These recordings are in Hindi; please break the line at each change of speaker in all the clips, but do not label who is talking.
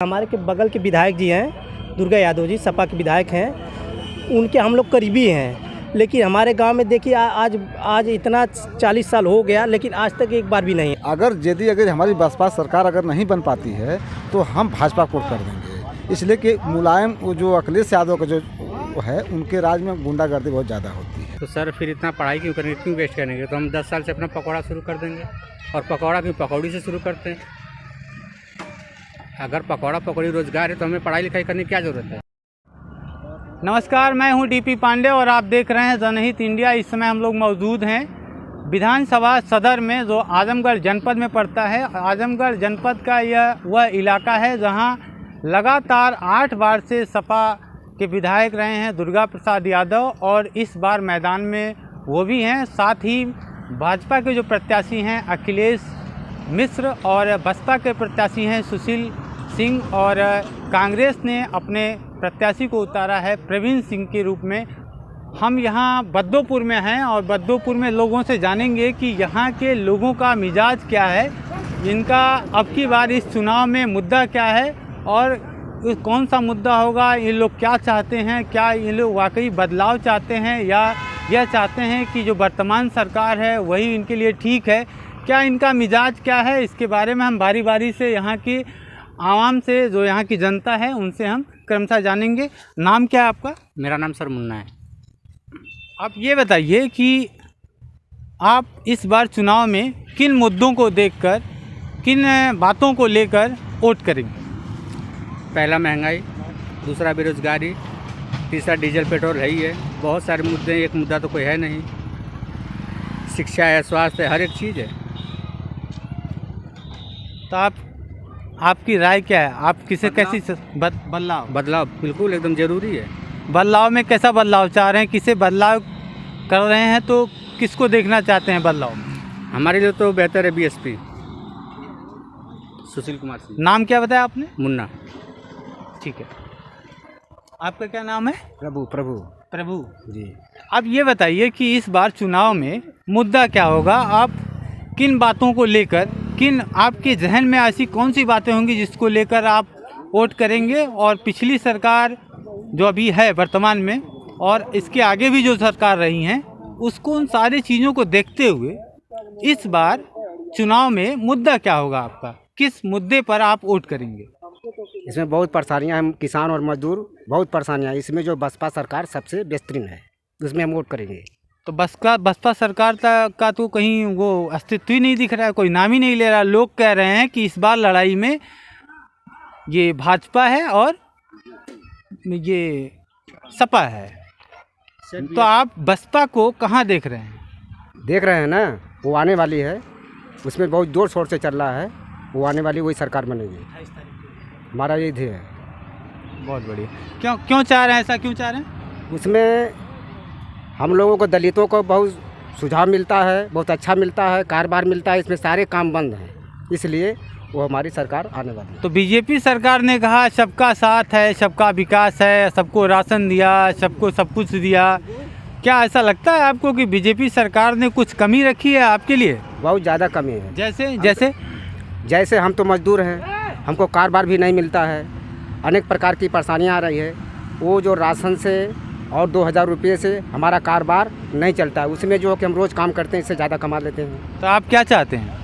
हमारे के बगल के विधायक जी हैं, दुर्गा यादव जी सपा के विधायक हैं, उनके हम लोग करीबी हैं। लेकिन हमारे गांव में देखिए आज इतना 40 साल हो गया, लेकिन आज तक एक बार भी नहीं।
अगर हमारी बसपा सरकार अगर नहीं बन पाती है तो हम भाजपा को कर देंगे, इसलिए कि मुलायम जो अखिलेश यादव का जो है उनके राज में गुंडागर्दी बहुत ज़्यादा होती है।
तो सर फिर इतना पढ़ाई क्यों करेंगे, क्यों वेस्ट करेंगे? तो हम 10 साल से अपना पकौड़ा शुरू कर देंगे। और पकौड़ा क्यों, पकौड़ी से शुरू करते हैं। अगर पकौड़ा पकौड़ी रोजगार है तो हमें पढ़ाई लिखाई करने की क्या ज़रूरत है।
नमस्कार, मैं हूं डीपी पांडे और आप देख रहे हैं जनहित इंडिया। इस समय हम लोग मौजूद हैं विधानसभा सदर में, जो आजमगढ़ जनपद में पड़ता है। आजमगढ़ जनपद का यह वह इलाका है जहां लगातार 8 बार से सपा के विधायक रहे हैं दुर्गा प्रसाद यादव, और इस बार मैदान में वो भी हैं। साथ ही भाजपा के जो प्रत्याशी हैं अखिलेश मिश्र और बसपा के प्रत्याशी हैं सुशील सिंह, और कांग्रेस ने अपने प्रत्याशी को उतारा है प्रवीण सिंह के रूप में। हम यहाँ बद्दोपुर में हैं और बद्दोपुर में लोगों से जानेंगे कि यहाँ के लोगों का मिजाज क्या है, इनका अब की बार इस चुनाव में मुद्दा क्या है और कौन सा मुद्दा होगा, ये लोग क्या चाहते हैं, क्या ये लोग वाकई बदलाव चाहते हैं या यह चाहते हैं कि जो वर्तमान सरकार है वही इनके लिए ठीक है। क्या इनका मिजाज क्या है, इसके बारे में हम बारी बारी से यहाँ की आवाम से, जो यहाँ की जनता है, उनसे हम क्रमशः जानेंगे। नाम क्या है आपका?
मेरा नाम सर मुन्ना है।
आप ये बताइए कि आप इस बार चुनाव में किन मुद्दों को देखकर, किन बातों को लेकर वोट करेंगे?
पहला महंगाई, दूसरा बेरोजगारी, तीसरा डीजल पेट्रोल है ही है। बहुत सारे मुद्दे हैं, एक मुद्दा तो कोई है नहीं। शिक्षा है, स्वास्थ्य है, हर एक चीज़ है।
तो आपकी राय क्या है? आप किसे कैसी
बदलाव बिल्कुल एकदम ज़रूरी है।
बदलाव में कैसा बदलाव चाह रहे हैं, किसे बदलाव कर रहे हैं, तो किसको देखना चाहते हैं बदलाव में?
हमारे लिए तो बेहतर है बीएसपी सुशील कुमार सिंह।
नाम क्या बताया आपने?
मुन्ना।
ठीक है, आपका क्या नाम है?
प्रभु
जी। अब ये बताइए कि इस बार चुनाव में मुद्दा क्या होगा, आप किन बातों को लेकर, किन आपके जहन में ऐसी कौन सी बातें होंगी जिसको लेकर आप वोट करेंगे, और पिछली सरकार जो अभी है वर्तमान में और इसके आगे भी जो सरकार रही हैं, उसको, उन सारी चीज़ों को देखते हुए इस बार चुनाव में मुद्दा क्या होगा आपका, किस मुद्दे पर आप वोट करेंगे?
इसमें बहुत परेशानियां हैं, किसान और मजदूर बहुत परेशानियां हैं। इसमें जो बसपा सरकार सबसे बेहतरीन है, उसमें हम वोट करेंगे।
तो बसपा सरकार का तो कहीं वो अस्तित्व ही नहीं दिख रहा है, कोई नाम ही नहीं ले रहा। लोग कह रहे हैं कि इस बार लड़ाई में ये भाजपा है और ये सपा है। तो आप बसपा को कहाँ देख रहे हैं?
देख रहे हैं ना, वो आने वाली है, उसमें बहुत जोर शोर से चल रहा है, वो आने वाली वही सरकार बनेगी, हमारा ये ध्येय है।
बहुत बढ़िया। क्यों चाह रहे हैं, ऐसा क्यों चाह रहे हैं?
उसमें हम लोगों को, दलितों को बहुत सुझाव मिलता है, बहुत अच्छा मिलता है, कारोबार मिलता है, इसमें सारे काम बंद हैं, इसलिए वो हमारी सरकार आने वाली है।
तो बीजेपी सरकार ने कहा सबका साथ है, सबका विकास है, सबको राशन दिया, सबको सब कुछ दिया। क्या ऐसा लगता है आपको कि बीजेपी सरकार ने कुछ कमी रखी है आपके लिए?
बहुत ज़्यादा कमी है।
जैसे
हम तो मजदूर हैं, हमको कारोबार भी नहीं मिलता है, अनेक प्रकार की परेशानियाँ आ रही है। वो जो राशन से और 2000 रुपये से हमारा कारोबार नहीं चलता है, उसमें जो कि हम रोज़ काम करते हैं इससे ज़्यादा कमा लेते हैं।
तो आप क्या चाहते हैं?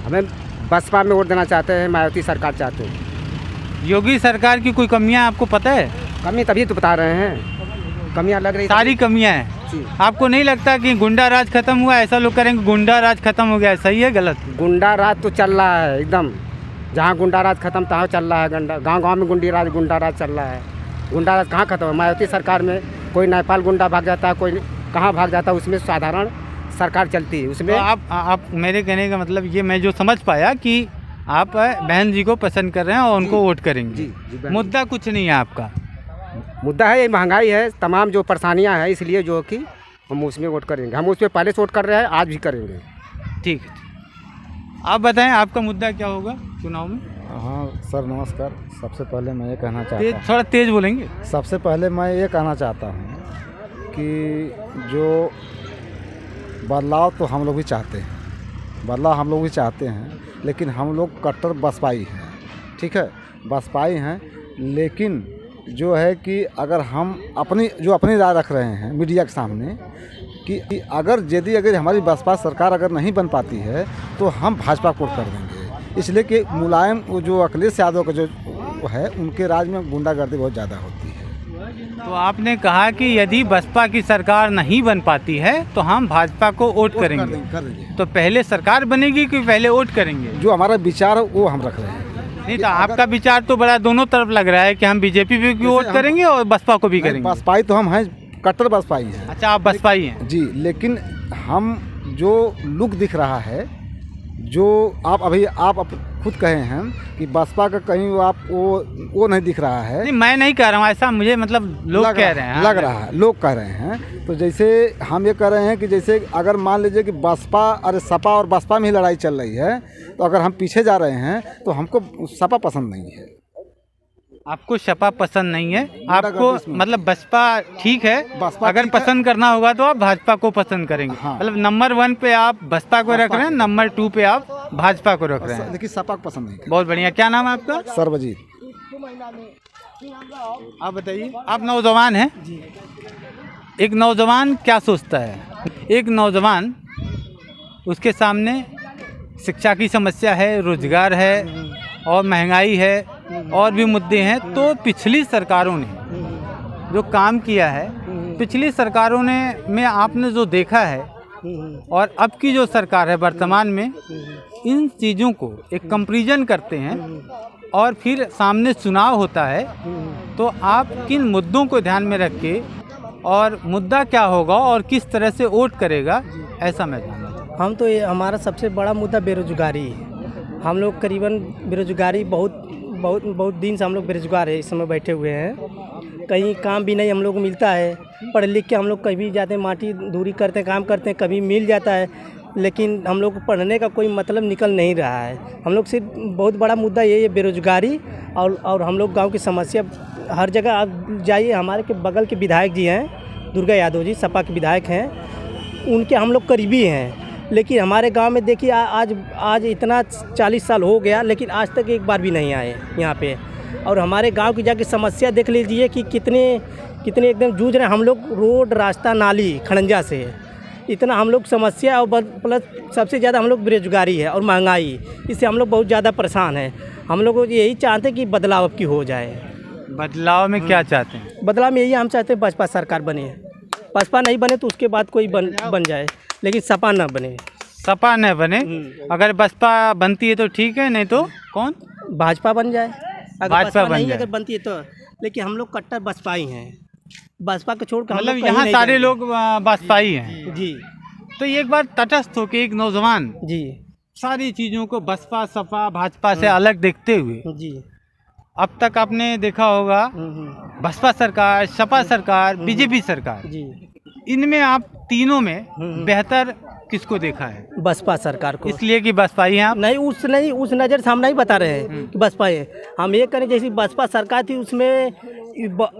हमें बसपा में वोट देना चाहते हैं, मायावती सरकार चाहते हैं।
योगी सरकार की कोई कमियां आपको पता है?
कमी तभी तो बता रहे हैं, कमियां लग रही,
सारी कमियां हैं
जी।
आपको नहीं लगता कि गुंडा राज खत्म हुआ? ऐसा लोग करेंगे गुंडा राज खत्म हो गया, सही है गलत?
गुंडा राज तो चल रहा है एकदम, जहाँ गुंडा राज खत्म तहाँ चल रहा है। गाँव गाँव में गुंडा राज चल रहा है। गुंडा राज कहाँ खत्म है? मायावती सरकार में कोई नेपाल गुंडा भाग जाता है, कोई कहाँ भाग जाता है, उसमें साधारण सरकार चलती है उसमें।
तो आप मेरे कहने का मतलब ये, मैं जो समझ पाया कि आप बहन जी को पसंद कर रहे हैं और उनको वोट करेंगे।
जी,
मुद्दा कुछ नहीं है आपका?
मुद्दा है ये महंगाई है, तमाम जो परेशानियां हैं, इसलिए जो कि हम उसमें वोट करेंगे। हम उस पर पहले से वोट कर रहे हैं, आज भी करेंगे।
ठीक है, आप बताएं आपका मुद्दा क्या होगा चुनाव में?
हाँ सर नमस्कार। सबसे पहले मैं ये कहना चाहता हूँ,
थोड़ा तेज बोलेंगे।
सबसे पहले मैं ये कहना चाहता हूँ कि जो बदलाव तो हम लोग भी चाहते हैं, लेकिन हम लोग कट्टर बसपाई हैं, ठीक है। बसपाई हैं, लेकिन जो है कि अगर हम अपनी राय रख रहे हैं मीडिया के सामने कि अगर हमारी बसपा सरकार अगर नहीं बन पाती है तो हम भाजपा को कर देंगे, इसलिए कि मुलायम जो अखिलेश यादव का जो है उनके राज में गुंडागर्दी बहुत ज़्यादा होती है।
तो आपने कहा कि यदि बसपा की सरकार नहीं बन पाती है तो हम भाजपा को वोट करेंगे।
कर देंगे।
तो पहले सरकार बनेगी कि पहले वोट करेंगे?
जो हमारा विचार है वो हम रख रहे हैं।
नहीं, तो आपका विचार तो बड़ा दोनों तरफ लग रहा है कि हम बीजेपी पे भी वोट करेंगे और बसपा को भी करेंगे।
बसपाई तो हम हैं, कट्टर बसपाई हैं।
अच्छा, आप बसपाई हैं
जी, लेकिन हम जो लुक दिख रहा है, जो आप खुद कहे हैं कि बसपा का कहीं आप वो नहीं दिख रहा है।
नहीं, मैं नहीं कह रहा हूँ ऐसा, मुझे मतलब लोग कह रहे हैं।
लग रहा है, लोग कह रहे हैं। तो जैसे हम ये कह रहे हैं कि जैसे अगर मान लीजिए कि सपा और बसपा में ही लड़ाई चल रही है, तो अगर हम पीछे जा रहे हैं तो हमको सपा पसंद नहीं है।
आपको सपा पसंद नहीं है, आपको मतलब बसपा ठीक है।
बसपा
अगर
ठीक है।
पसंद करना होगा तो आप भाजपा को पसंद करेंगे।
हाँ।
मतलब नंबर 1 पे आप बसपा को रख रहे हैं, नंबर 2 पे आप भाजपा को रख रहे हैं।
लेकिन सपा को पसंद नहीं।
बहुत बढ़िया। क्या नाम है आपका?
सर्वजीत।
आप बताइए, आप नौजवान हैं। एक नौजवान क्या सोचता है? एक नौजवान, उसके सामने शिक्षा की समस्या है, रोजगार है और महंगाई है और भी मुद्दे हैं। तो पिछली सरकारों ने जो काम किया है, पिछली सरकारों ने में आपने जो देखा है और अब की जो सरकार है वर्तमान में, इन चीज़ों को एक कंपैरिजन करते हैं और फिर सामने चुनाव होता है, तो आप किन मुद्दों को ध्यान में रख के और मुद्दा क्या होगा और किस तरह से वोट करेगा, ऐसा मैं जानना चाहूँ।
हम तो ये हमारा सबसे बड़ा मुद्दा बेरोजगारी है। हम लोग करीबन बेरोजगारी बहुत दिन से हम लोग बेरोजगार है, इस समय बैठे हुए हैं। कहीं काम भी नहीं हम लोग को मिलता है। पढ़ लिख के हम लोग कभी जाते हैं, माटी दूरी करते हैं, काम करते हैं, कभी मिल जाता है, लेकिन हम लोग को पढ़ने का कोई मतलब निकल नहीं रहा है। हम लोग सिर्फ बहुत बड़ा मुद्दा ये है बेरोजगारी। और हम लोग गांव की समस्या हर जगह आप जाइए, हमारे के बगल के विधायक जी हैं दुर्गा यादव जी, सपा के विधायक हैं, उनके हम लोग करीबी हैं। लेकिन हमारे गांव में देखिए आज इतना 40 साल हो गया, लेकिन आज तक एक बार भी नहीं आए यहाँ पे। और हमारे गांव की जाके समस्या देख लीजिए कि कितने एकदम जूझ रहे हैं हम लोग। रोड, रास्ता, नाली, खड़ंजा से इतना हम लोग समस्या, और प्लस सबसे ज़्यादा हम लोग बेरोजगारी है और महंगाई, इससे हम लोग बहुत ज़्यादा परेशान हैं। हम लोग यही चाहते हैं कि बदलाव अब की हो जाए।
बदलाव में क्या चाहते हैं?
बदलाव में यही हम चाहते हैं बसपा सरकार बने। बसपा नहीं बने तो उसके बाद कोई बन जाए, लेकिन सपा ना बने।
सपा न बने। अगर बसपा बनती है तो ठीक है, नहीं तो कौन?
भाजपा बन जाए। अगर
भाजपा
बसपा
बन
नहीं
जाए।
अगर बनती है तो, लेकिन हम लोग कट्टर बसपा ही हैं। बसपा को छोड़ कर हम
मतलब
लोग कहीं
यहाँ
नहीं
सारे
जाएंगे।
लोग बसपाई हैं।
जी
तो एक बार तटस्थ होकर एक नौजवान
जी
सारी चीज़ों को बसपा, सपा, भाजपा से अलग देखते हुए,
जी
अब तक आपने देखा होगा बसपा सरकार, सपा सरकार, बीजेपी सरकार,
जी
इनमें आप तीनों में बेहतर किसको देखा है?
बसपा सरकार को।
इसलिए कि बसपाई हैं आप?
नहीं, उस नज़र से हम नहीं बता रहे हैं कि बसपा है। हम ये करें, जैसी बसपा सरकार थी उसमें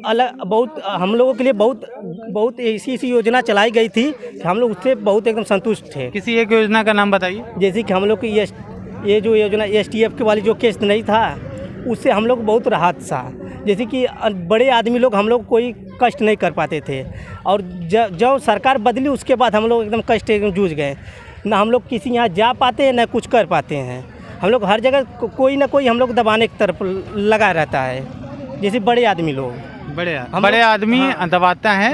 अलग बहुत हम लोगों के लिए बहुत ऐसी योजना चलाई गई थी कि हम लोग उससे बहुत एकदम संतुष्ट थे।
किसी एक योजना का नाम बताइए।
जैसे कि हम लोग की ये जो योजना STF के वाली जो किस्त नहीं था, उससे हम लोग बहुत राहत सा। जैसे कि बड़े आदमी लोग हम लोग कोई कष्ट नहीं कर पाते थे, और जब सरकार बदली उसके बाद हम लोग एकदम कष्ट एकदम जूझ गए। ना हम लोग किसी यहाँ जा पाते हैं, ना कुछ कर पाते हैं। हम लोग हर जगह कोई ना कोई हम लोग दबाने की तरफ लगा रहता है, जैसे बड़े आदमी लोग।
बड़े आदमी दबाता है।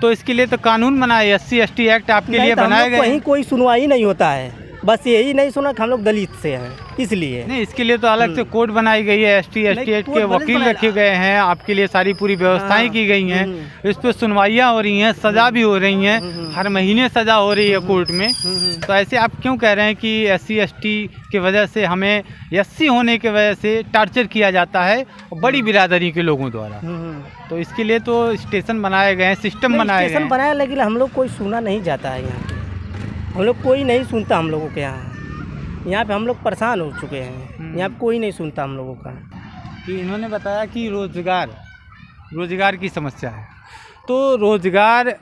तो इसके लिए तो कानून बना है, SC ST एक्ट आपके लिए बनाए गए।
कहीं कोई सुनवाई नहीं होता है, बस यही नहीं सुना कि हम लोग दलित से हैं, इसलिए
नहीं, इसके लिए तो अलग से कोर्ट बनाई गई है। ST ST एक्ट के वकील रखे गए हैं, आपके लिए सारी पूरी व्यवस्थाएं की गई हैं। इस पर सुनवाइयाँ हो रही हैं, सज़ा भी हो रही हैं, हर महीने सज़ा हो रही है कोर्ट में। तो ऐसे आप क्यों कह रहे हैं कि SC ST की वजह से, हमें SC होने की वजह से टॉर्चर किया जाता है बड़ी बिरादरी के लोगों द्वारा? तो इसके लिए तो स्टेशन बनाए गए हैं, सिस्टम बनाए गए हैं।
बनाया, लेकिन हम लोग कोई सुना नहीं जाता है यहाँ पे। हम लोग कोई नहीं सुनता हम लोगों के यहाँ पे हम लोग परेशान हो चुके हैं। यहाँ पे कोई नहीं सुनता हम लोगों का।
कि इन्होंने बताया कि रोज़गार की समस्या है। तो रोज़गार,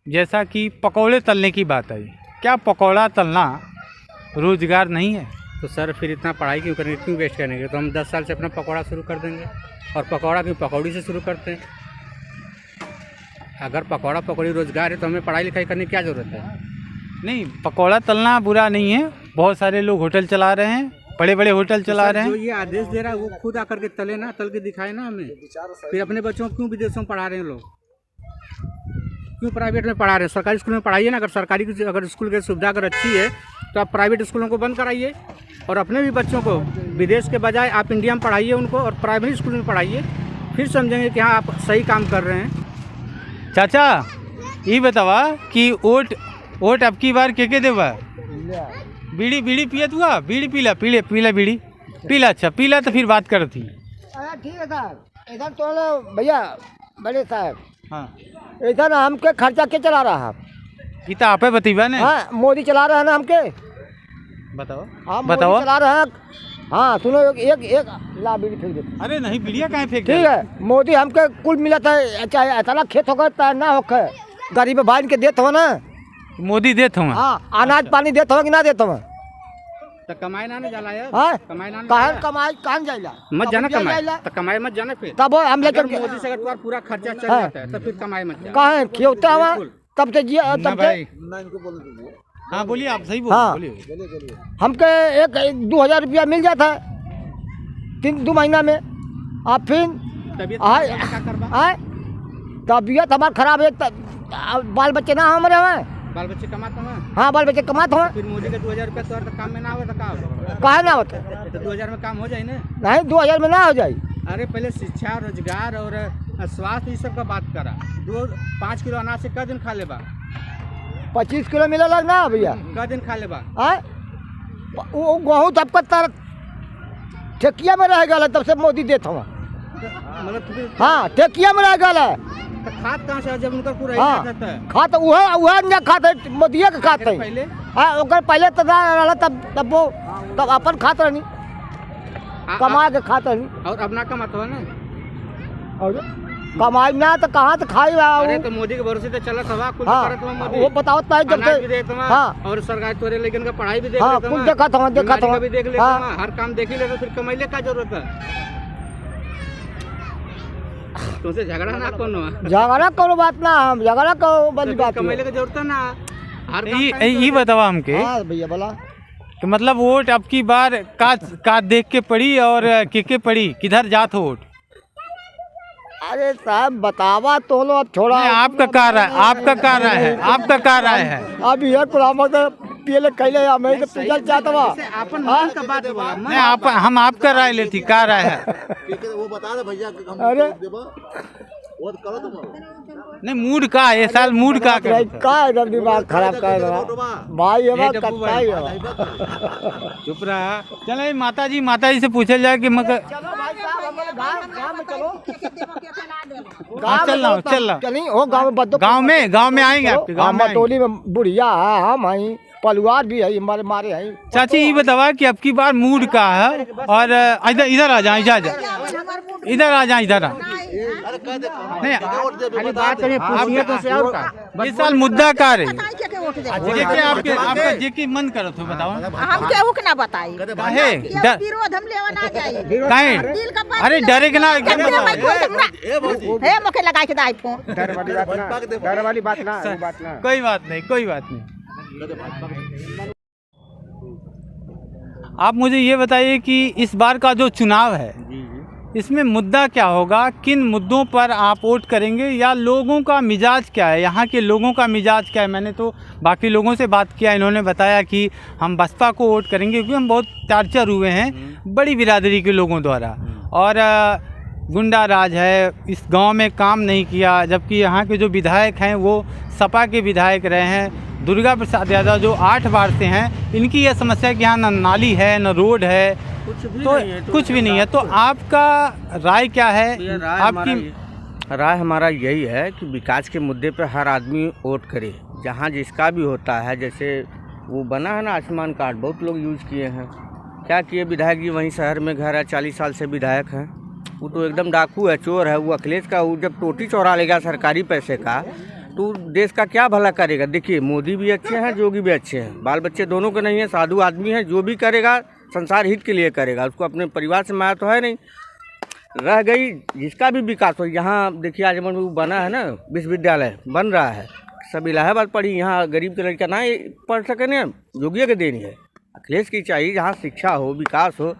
जैसा कि पकौड़े तलने की बात आई, क्या पकौड़ा तलना रोज़गार नहीं है?
तो सर फिर इतना पढ़ाई क्यों करेंगे, क्यों वेस्ट करेंगे? तो हम 10 साल से अपना पकौड़ा शुरू कर देंगे, और पकौड़ा क्यों पकौड़ी से शुरू करते हैं। अगर पकौड़ा पकौड़ी रोजगार है तो हमें पढ़ाई लिखाई करने की क्या ज़रूरत है?
नहीं, पकौड़ा तलना बुरा नहीं है, बहुत सारे लोग होटल चला रहे हैं, बड़े बड़े होटल चला रहे
जो
हैं।
ये आदेश दे रहा है वो खुद आकर के तले ना, तल के दिखाए ना हमें। फिर अपने बच्चों को क्यों विदेशों में पढ़ा रहे हैं लोग, क्यों प्राइवेट में पढ़ा रहे हैं? सरकारी स्कूल में पढ़ाइए ना। अगर सरकारी की अगर स्कूल की सुविधा अगर अच्छी है तो आप प्राइवेट स्कूलों को बंद कराइए, और अपने भी बच्चों को विदेश के बजाय आप इंडिया में पढ़ाइए उनको, और प्राइमरी स्कूल में पढ़ाइए। फिर समझेंगे कि हाँ आप सही काम कर रहे हैं।
चाचा ये बतावा कि वोट अब की बार के देवा? बीड़ी बीड़ी पियत हुआ? बीड़ी पीला पीले पीला बीड़ी पीला। अच्छा पीला तो फिर बात करती।
ठीक है साहब, इधर तो भैया बड़े साहब,
हाँ
इधर हमके खर्चा के चला रहा है?
ये तो आपे बतीबा ने।
हाँ, मोदी चला रहा है ना हमके।
बताओ
हाँ,
बताओ।
मोदी चला रहा है। हाँ सुनो, एक ला बीड़ी फेंक दे।
अरे नहीं, बीड़िया कहाँ फेंक
ठीक है, मोदी हमके कुल मिला था, चाहे इतना खेत होगा चाहे ना होगा, गरीब भाई के देते हो ना।
मोदी देत हूँ।
हाँ, अनाज पानी देते हो कि ना देते हो?
तो कमाए ना जाला यार,
हाँ,
कमाए ना
कमाई कहाँ जाइला?
मत जाना,
कब
कमाए
जाइला?
तो कमाए मत जाना। फिर
तब हम लेकर
अगर मोदी से अगर तुम्हारा पूरा खर्चा चल
हाँ।
जाता है तो फिर कमाए मत जाना।
कहाँ है खियोता हुआ तब से जिया
ना
तब से।
भाई,
हाँ बोलिए, आप सही
हाँ।
बोलिए।
हमके एक 2000 रुपया मिल जाता है 2 महीना में। आप फिर
तबीयत
आए
खराब है, क्या करबा?
आए तबीयत हमार खराब है, बाल बच्चे ना हमारे हैं।
बाल बच्चे कमाते हैं,
हाँ, बाल बच्चे कमाते हैं।
फिर मोदी का 2000 रुपया तो काम में ना आवे तो का होगा?
काहे ना होते?
तो 2000 में काम हो जाए ना।
नहीं, 2000 में ना हो जाए।
अरे पहले शिक्षा, रोजगार और स्वास्थ्य ये सब का बात करा। 5 किलो अनाज से क दिन खा लेबा?
25 किलो मिला लग ना भैया।
क दिन खा लेबा?
आए वो गेहूँ तब का ठेकिया में रह गया तब से मोदी देता हूँ।
मतलब
हाँ, ठेकिया में रह गया।
तो खाद कहाँ से जब उनका पूरा
हाँ,
जाता है?
खात वह ना खाते, मोदिया के खाते हैं।
पहले
हाँ, ओकर पहले तो ना रहा, तब वो तब अपन खात रहनी, कमा के खात रहनी।
और अब ना कमाते हो ना।
और कमाई ना तो कहाँ से खाई?
अरे तो मोदी के भरोसे तो चलत हवा कुल
हाँ,
करत हवा मोदी।
वो बताओ तो जब
अनाज भी
से।
देत हवा,
हाँ,
और सरकार तोरे लेकिन का पढ़ाई भी देख
हाँ,
लेत
कुल
हवा,
देखा था,
बीमारी का भी देख लेत
हाँ।
हवा, हर काम देख ही ले तो फिर कमाइले का जरूरत है? तुमसे झगड़ा ना कोनो
झगड़ा करो बात ना, हम झगड़ा करो वाली बात
कमाइले का जरूरत है ना। हर काम
ये बतावा हमके
हाँ भैया बोला।
कि मतलब वोट अब की बार का देख के पड़ी और के पड़ी, किधर जात हो वोट?
अरे साहब बतावा तो लो, अब छोड़ा।
नहीं, आपका क्या राय, आपका क्या राय है, आपका क्या राय है?
अब ये कुलामा तो पीले कहले हमें तो पूछल चाहता बा।
अपन मन का बात बोला।
नहीं, हम आपका राय लेती, क्या राय है?
वो बता दे भैया।
अरे
वो करो तुम।
नहीं, मूड का ये साल मूड का
का एकदम दिमाग खराब कर रहा भाई, ये बात कटता ही है।
चुप रहा। चले माता जी से पूछल जाए कि मगर
चलो भाई साहब, हमारे गांव में चलो।
चल रहा
चलिए हो गांव में
गांव में आएंगे आपके गांव में आएंगे।
टोली में बुढ़िया है, हम आई परिवार भी है, हमारे मारे हैं।
चाची ये बतावा कि अब की बार मूड का है, और इधर आ जाए, इधर आ जाए, इधर आ। नहीं,
बात करें पूछिए तो से और का।
इस साल मुद्दा का रही
के
आपका जेके मन करो तो बताओ।
हम केहू के ना बताई
काहे
विरोध हम लेवा ना जाई।
काहे?
दिल का बात
अरे डरे के ना एकदम
हे
बताओ।
हे मोके लगा के दाई फोन।
डर वाली बात ना, वो बात ना।
कोई बात नहीं, कोई बात नहीं। आप मुझे ये बताइए कि इस बार का जो चुनाव है इसमें मुद्दा क्या होगा, किन मुद्दों पर आप वोट करेंगे, या लोगों का मिजाज क्या है, यहाँ के लोगों का मिजाज क्या है? मैंने तो बाकी लोगों से बात किया, इन्होंने बताया कि हम बसपा को वोट करेंगे क्योंकि हम बहुत टार्चर हुए हैं बड़ी बिरादरी के लोगों द्वारा, और गुंडा राज है, इस गांव में काम नहीं किया, जबकि यहाँ के जो विधायक हैं वो सपा के विधायक रहे हैं। दुर्गा प्रसाद यादव जो 8 बार से हैं, इनकी यह समस्या है कि यहाँ न नाली है, न रोड है, कुछ भी नहीं है। तो आपका राय क्या है? आपकी
राय हमारा यही है कि विकास के मुद्दे पर हर आदमी वोट करे, जहाँ जिसका भी होता है। जैसे वो बना है ना आयुष्मान कार्ड, बहुत लोग यूज़ किए हैं। क्या किए विधायक जी, वहीं शहर में घर है, 40 साल से विधायक हैं। वो तो एकदम डाकू है, चोर है वो अखिलेश का। वो जब टोटी चौरा लेगा सरकारी पैसे का तो देश का क्या भला करेगा? देखिए मोदी भी अच्छे हैं, जोगी भी अच्छे हैं, बाल बच्चे दोनों के नहीं हैं, साधु आदमी हैं। जो भी करेगा संसार हित के लिए करेगा, उसको अपने परिवार से माया तो है नहीं। रह गई जिसका भी विकास हो, यहाँ देखिए आजमगढ़ में बना है ना विश्वविद्यालय बन रहा है, सब इलाहाबाद पढ़ी, यहाँ गरीब के लड़का ना पढ़ सके ना, योग्य के देनी है। अखिलेश की चाहिए जहाँ शिक्षा हो विकास हो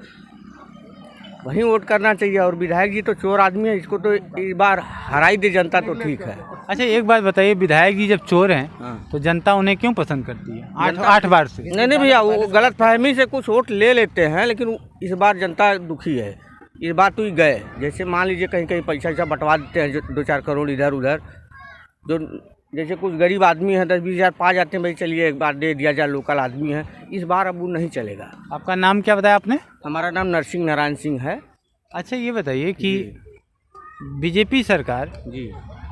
वहीं वोट करना चाहिए। और विधायक जी तो चोर आदमी है, इसको तो इस बार हराई दे जनता तो ठीक है।
अच्छा एक बात बताइए, विधायक जी जब चोर हैं तो जनता उन्हें क्यों पसंद करती है? आठ बार से
नहीं भैया, वो गलत फहमी से कुछ वोट ले लेते हैं, लेकिन इस बार जनता दुखी है। इस बार तो ही गए, जैसे मान लीजिए कहीं कहीं पैसा वैसा बंटवा देते हैं, जो 2-4 करोड़ इधर उधर, जो जैसे कुछ गरीब आदमी हैं 10-20 हज़ार पा जाते हैं, भाई चलिए एक बार दे दिया जाए, लोकल आदमी है। इस बार अब वो नहीं चलेगा।
आपका नाम क्या बताया आपने?
हमारा नाम नरसिंह नारायण सिंह है।
अच्छा ये बताइए कि बीजेपी सरकार
जी,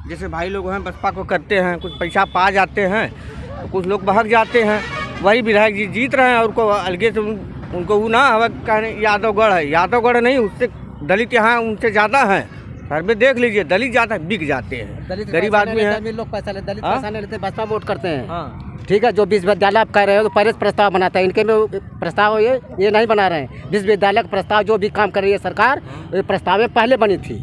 जैसे भाई लोग हैं बसपा को करते हैं, कुछ पैसा पा जाते हैं तो कुछ लोग भाग जाते हैं, वही विधायक जी जीत रहे हैं। और उनको अलगे से उनको वो ना हवा कहने यादवगढ़ है, यादवगढ़ नहीं, उससे दलित यहाँ उनसे ज़्यादा हैं। सर में देख लीजिए, दलित ज़्यादा बिक जाते हैं, गरीब आदमी है,
लोग पैसा लेते, दलित पैसा नहीं लेते, बसपा वोट करते हैं। ठीक है, जो विश्वविद्यालय आप कह रहे हो तो पहले प्रस्ताव बनाता है, इनके में प्रस्ताव ये नहीं बना रहे हैं। विश्वविद्यालय का प्रस्ताव जो भी काम कर रही है सरकार, प्रस्ताव में पहले बनी थी।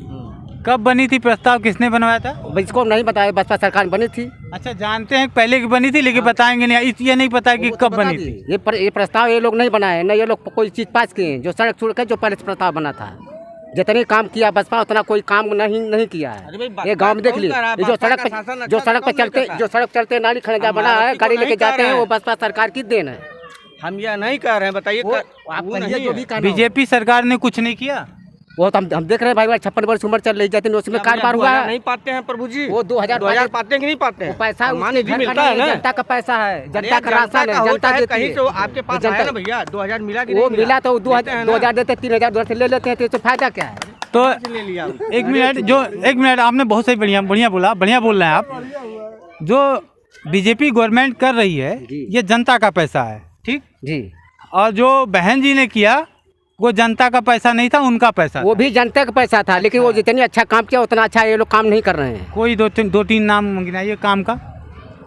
कब बनी थी प्रस्ताव, किसने बनवाया था?
इसको नहीं बताया, बसपा सरकार बनी थी।
अच्छा जानते हैं पहले की बनी थी, लेकिन बताएंगे नहीं, ये नहीं पता कि कब बनी थी।
ये प्रस्ताव ये लोग नहीं बनाए, न ये लोग कोई चीज़ पास किए। जो सड़क छोड़ कर जो पहले प्रस्ताव बना था, जितने काम किया बसपा उतना कोई काम नहीं किया है। ये गांव में देख लीजिए, जो सड़क पे चलते नाली खड़ंजा बना है, गाड़ी लेके जाते हैं, वो बसपा सरकार की देन है।
हम यह नहीं कह रहे हैं, बताइए
जो भी
बीजेपी सरकार ने कुछ नहीं किया,
वो तो हम देख रहे हैं भाई, 56 वर्ष उम्र चल रही जाती है, उसमें कारोबार हुआ
नहीं पाते हैं प्रभु जी।
वो 2000
पाते हैं कि नहीं पाते हैं?
पैसा
मिलता है ना,
जनता का पैसा है, जनता का राशन है, जनता
कहीं से आपके पास आया ना भैया, 2000 मिला कि
वो मिला तो 2000 देते, 3000 से ले लेते हैं, तो इससे फायदा क्या है?
तो एक मिनट आपने बहुत सही बढ़िया बोला, बढ़िया बोल रहे हैं आप। जो बीजेपी गवर्नमेंट कर रही है ये जनता का पैसा है, ठीक
जी।
और जो बहन जी ने किया वो जनता का पैसा नहीं था, उनका पैसा,
वो भी जनता का पैसा था, लेकिन वो जितनी अच्छा काम किया उतना अच्छा ये लोग काम नहीं कर रहे हैं।
कोई दो तीन नाम गिनाइए काम का।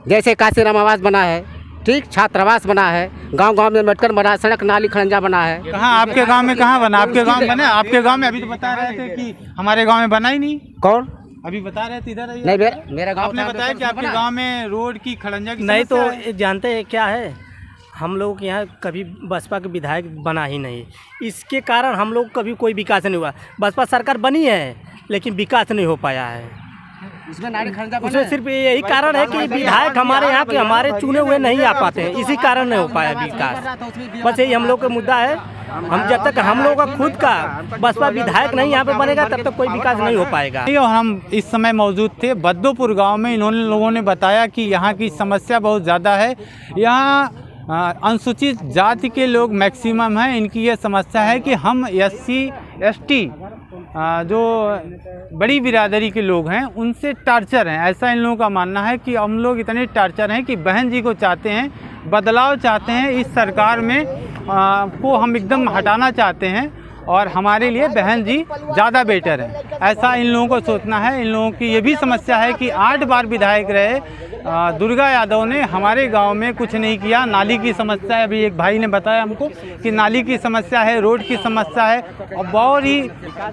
जैसे काशीराम आवास बना है, ठीक, छात्रावास बना है, गांव में मेडिकल बना है, सड़क नाली खड़ंजा बना है।
कहाँ आपके गांव में कहाँ बना? आपके गांव में बना? आपके गांव में अभी तो बता रहे थे कि हमारे गांव में बना ही नहीं।
कौन?
अभी बता रहे थे इधर आइए।
नहीं, मेरा गांव
आपने बताया कि आपके गांव में रोड की खड़ंजा की
नहीं,
समस्या है।
तो जानते हैं क्या है, हम लोग के यहाँ कभी बसपा के विधायक बना ही नहीं, इसके कारण हम लोग कभी कोई विकास नहीं हुआ। बसपा सरकार बनी है लेकिन विकास नहीं हो पाया है। उसमें सिर्फ यही कारण है कि विधायक हमारे यहाँ के हमारे चुने हुए नहीं आ पाते हैं, इसी कारण नहीं हो पाया विकास। बस यही हम लोग का मुद्दा है। हम जब तक हम लोग का खुद का बसपा विधायक नहीं यहाँ पे बनेगा तब तक कोई विकास नहीं हो पाएगा।
और हम इस समय मौजूद थे बद्दोपुर गांव में। इन्होंने लोगों ने बताया कि यहाँ की समस्या बहुत ज़्यादा है। यहाँ अनुसूचित जाति के लोग मैक्सिमम हैं। इनकी ये समस्या है कि हम SC ST जो बड़ी बिरादरी के लोग हैं उनसे टार्चर हैं। ऐसा इन लोगों का मानना है कि हम लोग इतने टार्चर हैं कि बहन जी को चाहते हैं, बदलाव चाहते हैं इस सरकार में को हम एकदम हटाना चाहते हैं और हमारे लिए बहन जी ज़्यादा बेटर है, ऐसा इन लोगों को सोचना है। इन लोगों की ये भी समस्या है कि 8 बार विधायक रहे दुर्गा यादव ने हमारे गांव में कुछ नहीं किया। नाली की समस्या है, अभी एक भाई ने बताया हमको कि नाली की समस्या है, रोड की समस्या है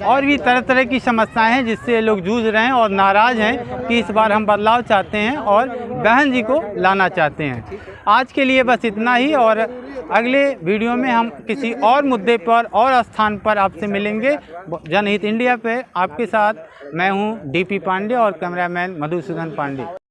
और भी तरह तरह की समस्याएं हैं जिससे लोग जूझ रहे हैं और नाराज़ हैं कि इस बार हम बदलाव चाहते हैं और बहन जी को लाना चाहते हैं। आज के लिए बस इतना ही और अगले वीडियो में हम किसी और मुद्दे पर और स्थान पर आपसे मिलेंगे। जनहित इंडिया पे आपके साथ मैं हूं DP पांडे और कैमरामैन मधुसूदन पांडे।